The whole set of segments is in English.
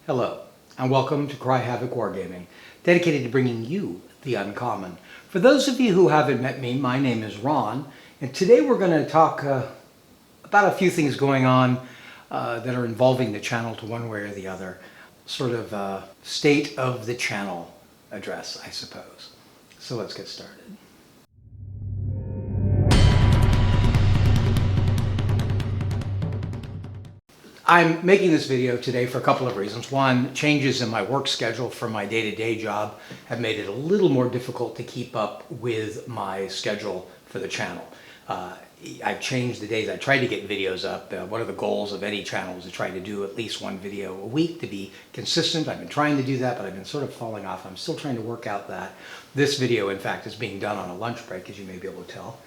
Hello, and welcome to Havoc Wargaming, dedicated to bringing you the uncommon. For those of you who haven't met me, my name is Ron, and today we're going to talk about a few things going on that are involving the channel to one way or the other. Sort of state of the channel address, I suppose. So let's get started. I'm making this video today for a couple of reasons. One, changes in my work schedule for my day-to-day job have made it a little more difficult to keep up with my schedule for the channel. I've changed the days. I tried to get videos up. One of the goals of any channel is to try to do at least one video a week to be consistent. I've been trying to do that, but I've been sort of falling off. I'm still trying to work out that. This video, in fact, is being done on a lunch break, as you may be able to tell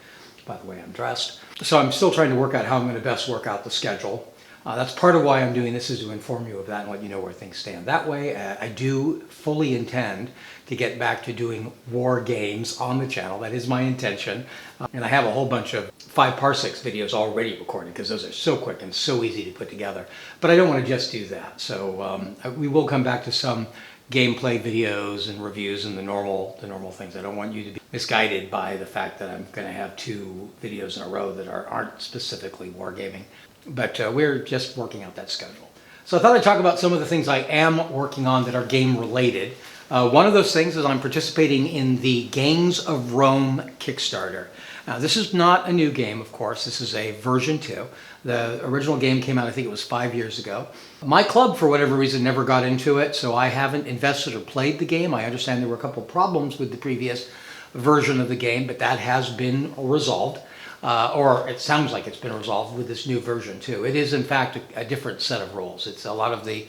by the way I'm dressed. So I'm still trying to work out how I'm going to best work out the schedule. That's part of why I'm doing this, is to inform you of that and let you know where things stand. That way, I do fully intend to get back to doing war games on the channel. That is my intention. And I have a whole bunch of 5 parsecs videos already recorded because those are so quick and so easy to put together. But I don't want to just do that. So we will come back to some gameplay videos and reviews and the normal things. I don't want you to be misguided by the fact that I'm going to have 2 videos in a row that aren't specifically wargaming. But we're just working out that schedule. So I thought I'd talk about some of the things I am working on that are game related. One of those things is I'm participating in the Games of Rome Kickstarter. Now this is not a new game, of course. This is a version 2. The original game came out, I think it was 5 years ago. My club, for whatever reason, never got into it, so I haven't invested or played the game. I understand there were a couple problems with the previous version of the game, but that has been resolved. Or it sounds like it's been resolved with this new version too. It is in fact a different set of rules. It's a lot of the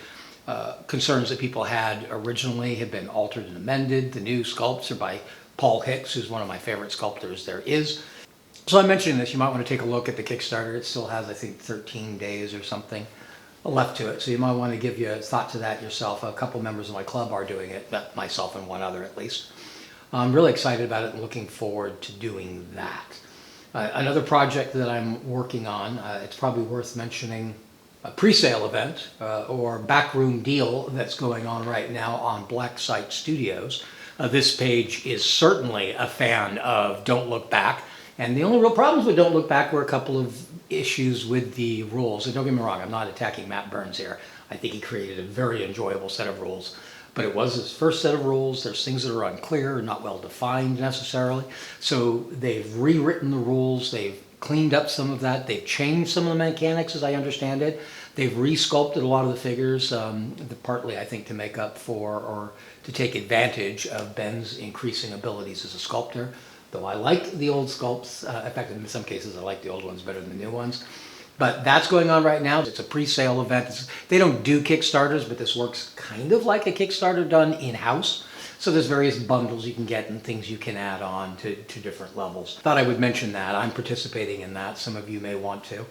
concerns that people had originally have been altered and amended. The new sculpts are by Paul Hicks, who's one of my favorite sculptors there is. So I'm mentioning this, you might want to take a look at the Kickstarter. It still has, I think, 13 days or something left to it. So you might want to give you a thought to that yourself. A couple members of my club are doing it, myself and one other at least. I'm really excited about it and looking forward to doing that. Another project that I'm working on, it's probably worth mentioning, a pre-sale event or backroom deal that's going on right now on Black Site Studios. This page is certainly a fan of Don't Look Back, and the only real problems with Don't Look Back were a couple of issues with the rules. And don't get me wrong, I'm not attacking Matt Burns here. I think he created a very enjoyable set of rules. But it was his first set of rules. There's things that are unclear and not well defined necessarily. So they've rewritten the rules. They've cleaned up some of that. They've changed some of the mechanics as I understand it. They've re-sculpted a lot of the figures, partly I think to make up for or to take advantage of Ben's increasing abilities as a sculptor. Though I like the old sculpts. In fact, in some cases I like the old ones better than the new ones. But that's going on right now. It's a pre-sale event. They don't do Kickstarters, but this works kind of like a Kickstarter done in-house. So there's various bundles you can get and things you can add on to different levels. Thought I would mention that. I'm participating in that. Some of you may want to.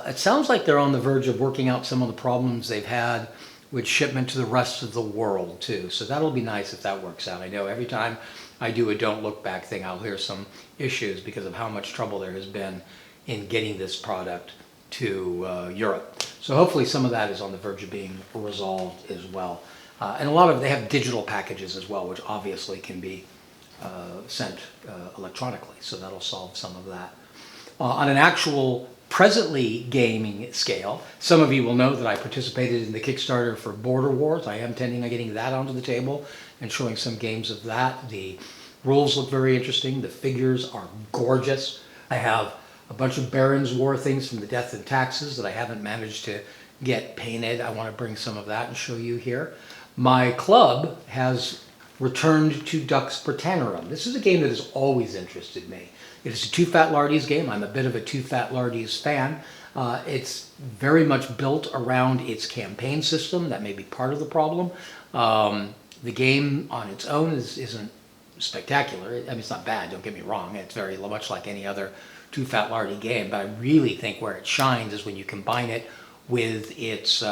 It sounds like they're on the verge of working out some of the problems they've had with shipment to the rest of the world too. So that'll be nice if that works out. I know every time I do a Don't Look Back thing, I'll hear some issues because of how much trouble there has been in getting this product to Europe. So hopefully some of that is on the verge of being resolved as well. And a lot of, they have digital packages as well, which obviously can be sent electronically. So that'll solve some of that. On an actual presently gaming scale, some of you will know that I participated in the Kickstarter for Border Wars. I am intending on getting that onto the table and showing some games of that. The rules look very interesting. The figures are gorgeous. I have a bunch of Barons War things from the Death and Taxes that I haven't managed to get painted. I want to bring some of that and show you here. My club has returned to Dux Britannicum. This is a game that has always interested me. It is a Too Fat Lardies game. I'm a bit of a Too Fat Lardies fan. It's very much built around its campaign system. That may be part of the problem. The game on its own isn't spectacular. I mean, it's not bad, don't get me wrong. It's very much like any other Too Fat Lardy game, but I really think where it shines is when you combine it with its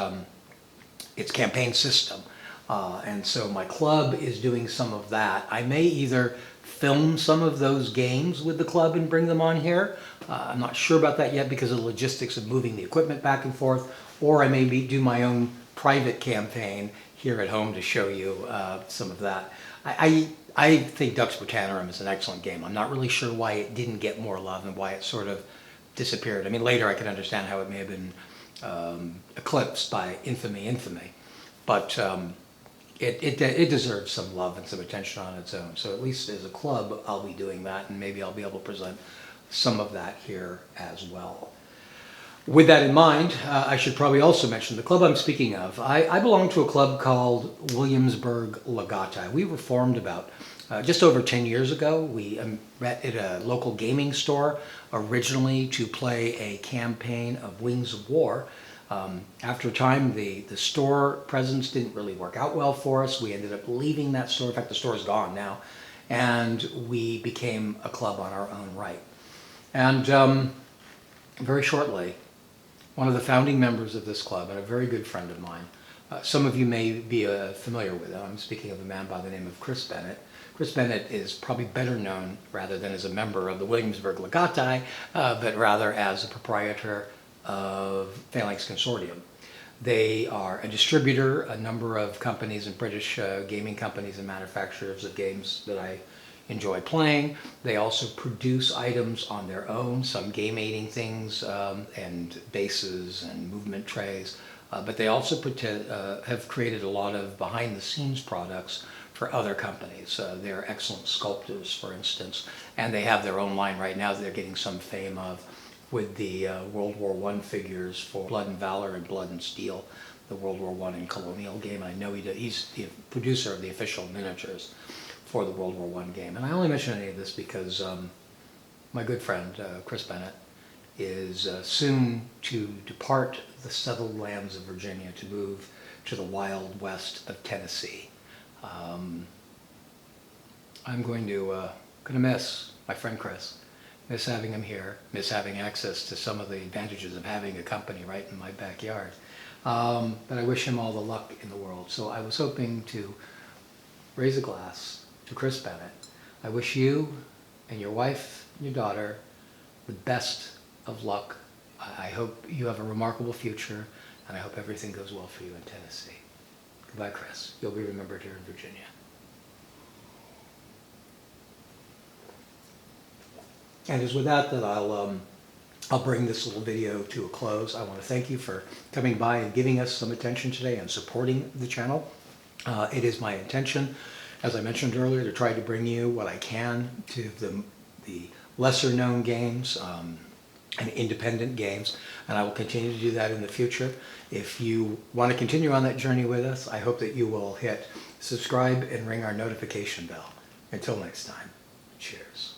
campaign system. And so my club is doing some of that. I may either film some of those games with the club and bring them on here. I'm not sure about that yet because of the logistics of moving the equipment back and forth, or I may do my own private campaign here at home to show you some of that. I think Dux Britannicum is an excellent game. I'm not really sure why it didn't get more love and why it sort of disappeared. I mean, later I can understand how it may have been eclipsed by infamy, but it deserves some love and some attention on its own. So at least as a club, I'll be doing that, and maybe I'll be able to present some of that here as well. With that in mind, I should probably also mention the club I'm speaking of. I belong to a club called Williamsburg Legatai. We were formed about just over 10 years ago. We met at a local gaming store originally to play a campaign of Wings of War. After a time, the store presence didn't really work out well for us. We ended up leaving that store. In fact, the store is gone now. And we became a club on our own right. And very shortly, one of the founding members of this club, and a very good friend of mine, some of you may be familiar with him. I'm speaking of a man by the name of Chris Bennett. Chris Bennett is probably better known rather than as a member of the Williamsburg Legatai, but rather as a proprietor of Phalanx Consortium. They are a distributor, a number of companies and British gaming companies and manufacturers of games that I enjoy playing. They also produce items on their own, some game aiding things and bases and movement trays, but they also have created a lot of behind the scenes products for other companies. They're excellent sculptors, for instance, and they have their own line right now that they're getting some fame of with the World War I figures for Blood and Valor and Blood and Steel, the World War I and colonial game. I know he's the producer of the official miniatures for the World War I game. And I only mention any of this because my good friend, Chris Bennett, is soon to depart the settled lands of Virginia to move to the wild west of Tennessee. I'm going to miss my friend Chris, miss having him here, miss having access to some of the advantages of having a company right in my backyard. But I wish him all the luck in the world. So I was hoping to raise a glass to Chris Bennett. I wish you and your wife and your daughter the best of luck. I hope you have a remarkable future, and I hope everything goes well for you in Tennessee. Goodbye, Chris. You'll be remembered here in Virginia. And it's with that I'll bring this little video to a close. I want to thank you for coming by and giving us some attention today and supporting the channel. It is my intention, as I mentioned earlier, to try to bring you what I can to the lesser known games and independent games, and I will continue to do that in the future. If you want to continue on that journey with us, I hope that you will hit subscribe and ring our notification bell. Until next time, cheers.